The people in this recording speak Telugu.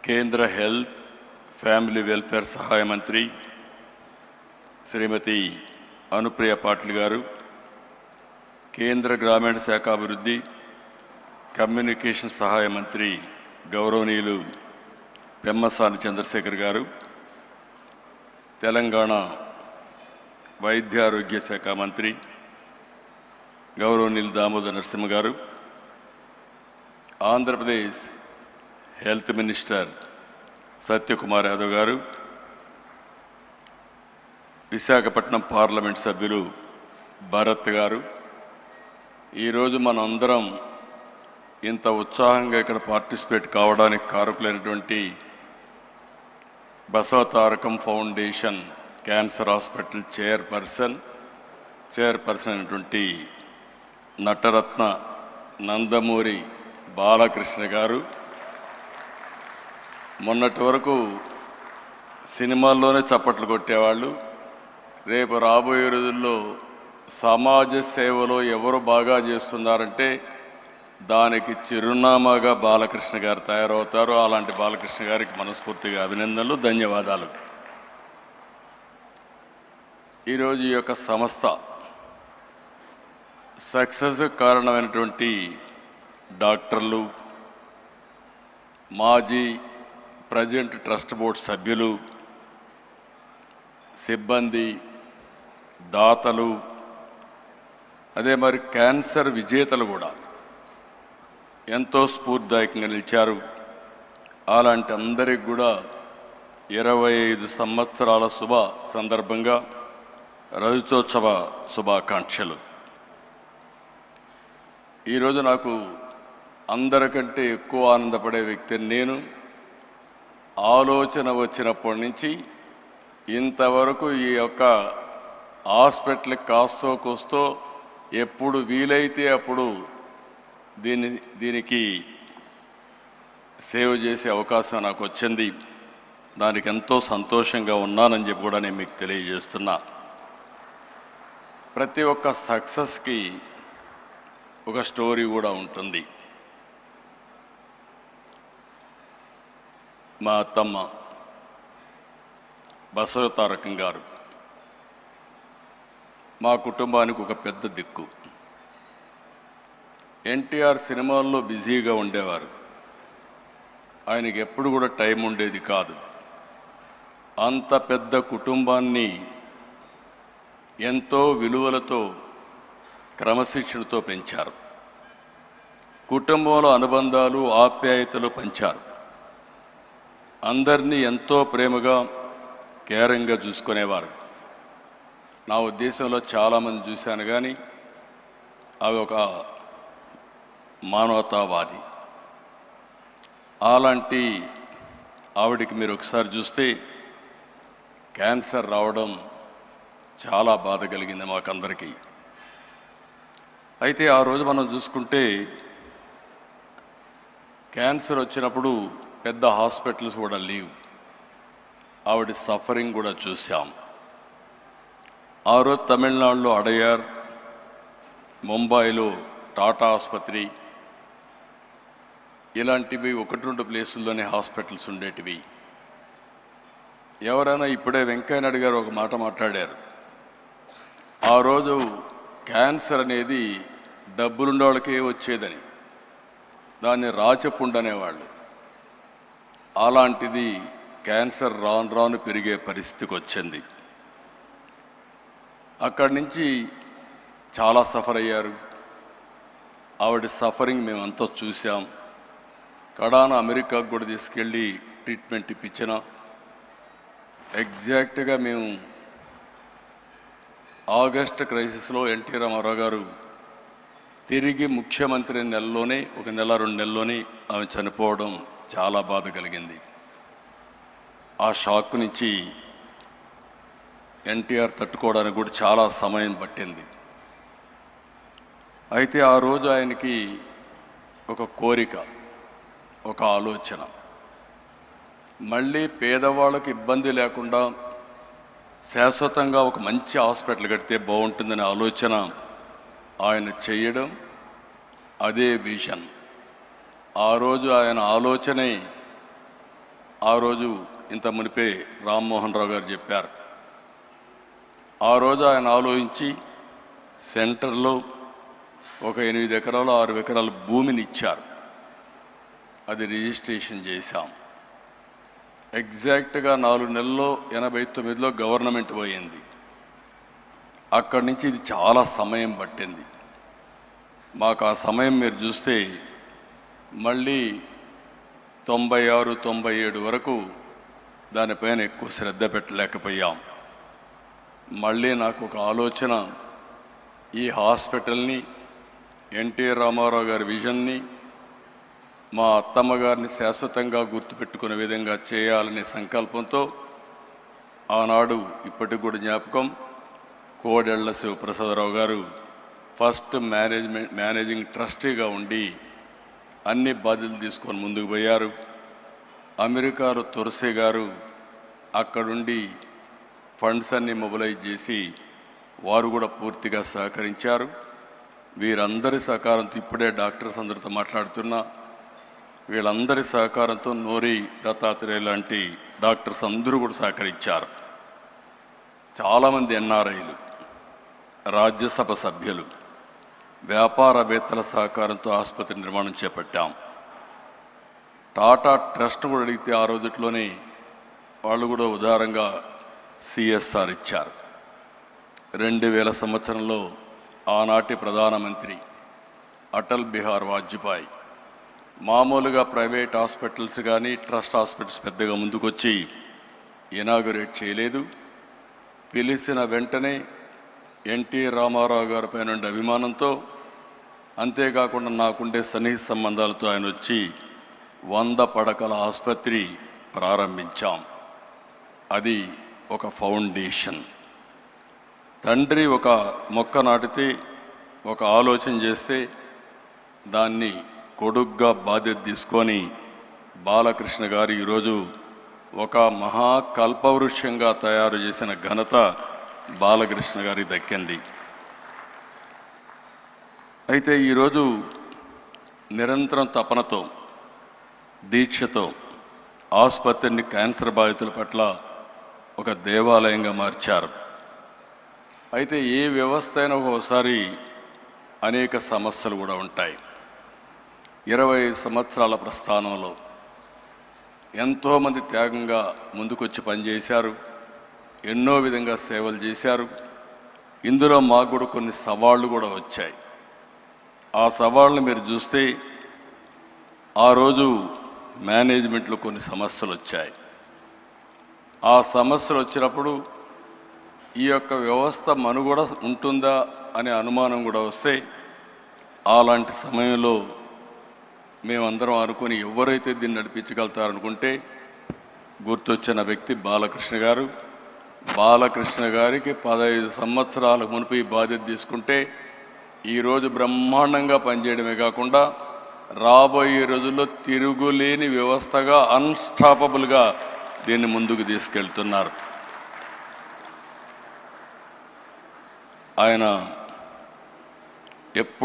కేంద్ర హెల్త్ ఫ్యామిలీ వెల్ఫేర్ సహాయ మంత్రి శ్రీమతి అనుప్రియ పాటిల్ గారు, కేంద్ర గ్రామీణ శాఖాభివృద్ధి కమ్యూనికేషన్ సహాయ మంత్రి గౌరవనీయులు పెమ్మసాని చంద్రశేఖర్ గారు, తెలంగాణ వైద్యారోగ్య శాఖ మంత్రి గౌరవనీయులు దామోదర్ నరసింహ గారు, ఆంధ్రప్రదేశ్ హెల్త్ మినిస్టర్ సత్యకుమార్ యాదవ్ గారు, విశాఖపట్నం పార్లమెంట్ సభ్యులు భరత్ గారు, ఈరోజు మనందరం ఇంత ఉత్సాహంగా ఇక్కడ పార్టిసిపేట్ కావడానికి కారకులైనటువంటి Basavatarakam foundation cancer hospital chairperson అయినటువంటి నటరత్న నందమూరి బాలకృష్ణ గారు, మొన్నటి వరకు సినిమాల్లోనే చప్పట్లు కొట్టేవాళ్ళు, రేపు రాబోయే రోజుల్లో సమాజ సేవలో ఎవరు బాగా చేస్తున్నారంటే దానికి చిరునామాగా బాలకృష్ణ గారు తయారవుతారు. అలాంటి బాలకృష్ణ గారికి మనస్ఫూర్తిగా అభినందనలు, ధన్యవాదాలు. ఈరోజు ఈ యొక్క సంస్థ సక్సెస్ కారణమైనటువంటి డాక్టర్లు, మాజీ ప్రజెంట్ ట్రస్ట్ బోర్డు సభ్యులు, సిబ్బంది, దాతలు, అదే మరి క్యాన్సర్ విజేతలు కూడా ఎంతో స్ఫూర్తిదాయకంగా నిలిచారు. అలాంటి అందరికి కూడా 25 సంవత్సరాల శుభ సందర్భంగా రజతోత్సవ శుభాకాంక్షలు. ఈరోజు నాకు అందరికంటే ఎక్కువ ఆనందపడే వ్యక్తిని నేను. ఆలోచన వచ్చినప్పటి నుంచి ఇంతవరకు ఈ యొక్క హాస్పిటల్కి కాస్తో కూస్తో ఎప్పుడు వీలైతే అప్పుడు దీనికి సేవ చేసే అవకాశం నాకు వచ్చింది. దానికి ఎంతో సంతోషంగా ఉన్నానని చెప్పి కూడా నేను మీకు తెలియజేస్తున్నా. ప్రతి ఒక్క సక్సెస్కి ఒక స్టోరీ కూడా ఉంటుంది. మా అత్తమ్మ బసవతారకం గారు మా కుటుంబానికి ఒక పెద్ద దిక్కు. ఎన్టీఆర్ సినిమాల్లో బిజీగా ఉండేవారు, ఆయనకి ఎప్పుడు కూడా టైం ఉండేది కాదు. అంత పెద్ద కుటుంబాన్ని ఎంతో విలువలతో క్రమశిక్షణతో పెంచారు. కుటుంబంలో అనుబంధాలు, ఆప్యాయతలు పంచారు. అందరినీ ఎంతో ప్రేమగా, కేరింగ్గా చూసుకునేవారు. నా ఉద్దేశంలో చాలామంది చూశాను, కానీ అవి ఒక మానవతావాది. అలాంటి ఆవిడికి మీరు ఒకసారి చూస్తే క్యాన్సర్ రావడం చాలా బాధ కలిగింది మాకందరికీ. అయితే ఆ రోజు మనం చూసుకుంటే క్యాన్సర్ వచ్చినప్పుడు పెద్ద హాస్పిటల్స్ కూడా లేవు. ఆవిడ సఫరింగ్ కూడా చూసాం. ఆ రోజు తమిళనాడులో అడయార్, ముంబైలో టాటా ఆసుపత్రి, ఇలాంటివి 1-2 ప్లేసుల్లోనే హాస్పిటల్స్ ఉండేటివి. ఎవరైనా ఇప్పుడే వెంకయ్య నాయుడు గారు ఒక మాట మాట్లాడారు. ఆ రోజు క్యాన్సర్ అనేది డబ్బులుండే వాళ్ళకే వచ్చేదని, దాన్ని రాచపుండు అనేవాళ్ళు. అలాంటిది క్యాన్సర్ రాను రాను పెరిగే పరిస్థితికి వచ్చింది. అక్కడి నుంచి చాలా సఫర్ అయ్యారు. ఆవిడ సఫరింగ్ మేమంతా చూసాం. కడాన అమెరికాకు కూడా తీసుకెళ్ళి ట్రీట్మెంట్ ఇప్పించిన. ఎగ్జాక్ట్గా మేము ఆగస్ట్ క్రైసిస్లో ఎన్టీ రామారావు గారు తిరిగి ముఖ్యమంత్రి నెలలోనే, 1 నెల 2 నెలల్లోనే ఆమె చనిపోవడం చాలా బాధ కలిగింది. ఆ షాక్ నుంచి ఎన్టీఆర్ తట్టుకోవడానికి కూడా చాలా సమయం పట్టింది. అయితే ఆ రోజు ఆయనకి ఒక కోరిక, ఒక ఆలోచన, మళ్ళీ పేదవాళ్ళకి ఇబ్బంది లేకుండా శాశ్వతంగా ఒక మంచి హాస్పిటల్ కడితే బాగుంటుందనే ఆలోచన ఆయన చేయడం, అదే విజన్. ఆ రోజు ఆయన ఆలోచనే ఆ రోజు ఇంత మునిపే రామ్మోహన్ రావు గారు చెప్పారు. ఆ రోజు ఆయన ఆలోచించి సెంటర్లో ఒక 8 ఎకరాలు 6 ఎకరాల భూమిని ఇచ్చారు. అది రిజిస్ట్రేషన్ చేశాం. ఎగ్జాక్ట్గా 4 నెలల్లో 89లో గవర్నమెంట్ పోయింది. అక్కడి నుంచి ఇది చాలా సమయం పట్టింది. మాకు ఆ సమయం మీరు చూస్తే మళ్ళీ 96, 97 వరకు దానిపైన ఎక్కువ శ్రద్ధ పెట్టలేకపోయాం. మళ్ళీ నాకు ఒక ఆలోచన, ఈ హాస్పిటల్ని ఎన్టీఆర్ రామారావు గారి విజన్ని మా అత్తమ్మ గారిని శాశ్వతంగా గుర్తుపెట్టుకునే విధంగా చేయాలనే సంకల్పంతో ఆనాడు ఇప్పటికి కూడా జ్ఞాపకం, కోడెళ్ల శివప్రసాదరావు గారు ఫస్ట్ మేనేజింగ్ ట్రస్టీగా ఉండి అన్ని బాధ్యతలు తీసుకొని ముందుకు పోయారు. అమెరికాలో తులసి గారు అక్కడుండి ఫండ్స్ అన్ని మొబిలైజ్ చేసి వారు కూడా పూర్తిగా సహకరించారు. వీరందరి సహకారంతో ఇప్పుడే డాక్టర్స్ అందరితో మాట్లాడుతున్నా, వీళ్ళందరి సహకారంతో నోరి దత్తాత్రేయ లాంటి డాక్టర్స్ అందరూ కూడా సహకరించారు. చాలామంది ఎన్ఆర్ఐలు, రాజ్యసభ సభ్యులు, వ్యాపారవేత్తల సహకారంతో ఆసుపత్రి నిర్మాణం చేపట్టాం. టాటా ట్రస్ట్ కూడా అడిగితే ఆ రోజుట్లోనే వాళ్ళు కూడా ఉదారంగా సిఎస్ఆర్ ఇచ్చారు. 2000 సంవత్సరంలో ఆనాటి ప్రధానమంత్రి అటల్ బిహార్ వాజ్పేయి మామూలుగా ప్రైవేట్ హాస్పిటల్స్ కానీ ట్రస్ట్ హాస్పిటల్స్ పెద్దగా ముందుకొచ్చి ఇనాగరేట్ చేయలేదు. పిలిచిన వెంటనే ఎన్టీ రామారావు గారి పైన అభిమానంతో, అంతేకాకుండా నాకుండే సన్నిహిత సంబంధాలతో ఆయన వచ్చి 100 పడకల ఆసుపత్రి ప్రారంభించాం. అది ఒక ఫౌండేషన్. తండ్రి ఒక మొక్క నాటితే, ఒక ఆలోచన చేస్తే దాన్ని కొడుగ్గా బాధ్యత తీసుకొని బాలకృష్ణ గారు ఈరోజు ఒక మహాకల్పవృక్షంగా తయారు చేసిన ఘనత బాలకృష్ణ గారికి దక్కింది. అయితే ఈరోజు నిరంతరం తపనతో, దీక్షతో ఆసుపత్రిని క్యాన్సర్ బాధితుల పట్ల ఒక దేవాలయంగా మార్చారు. అయితే ఏ వ్యవస్థ అయినా ఒకసారి అనేక సమస్యలు కూడా ఉంటాయి. 20 సంవత్సరాల ప్రస్థానంలో ఎంతోమంది త్యాగంగా ముందుకొచ్చి పనిచేశారు, ఎన్నో విధంగా సేవలు చేశారు. ఇందులో మాకు కూడా కొన్ని సవాళ్ళు కూడా వచ్చాయి. ఆ సవాళ్ళను మీరు చూస్తే ఆ రోజు మేనేజ్మెంట్లో కొన్ని సమస్యలు వచ్చాయి. ఆ సమస్యలు వచ్చినప్పుడు ఈ యొక్క వ్యవస్థ మనుగడ ఉంటుందా అనే అనుమానం కూడా వస్తే, అలాంటి సమయంలో మేమందరం అనుకుని ఎవరైతే దీన్ని నడిపించగలుగుతారనుకుంటే గుర్తొచ్చిన వ్యక్తి బాలకృష్ణ గారు. బాలకృష్ణ గారికి 15 సంవత్సరాల మునుపు ఈ బాధ్యత తీసుకుంటే ఈరోజు బ్రహ్మాండంగా పనిచేయడమే కాకుండా రాబోయే రోజుల్లో తిరుగులేని వ్యవస్థగా, అన్స్టాపబుల్గా దీన్ని ముందుకు తీసుకెళ్తున్నారు. ఆయన ఎప్పుడు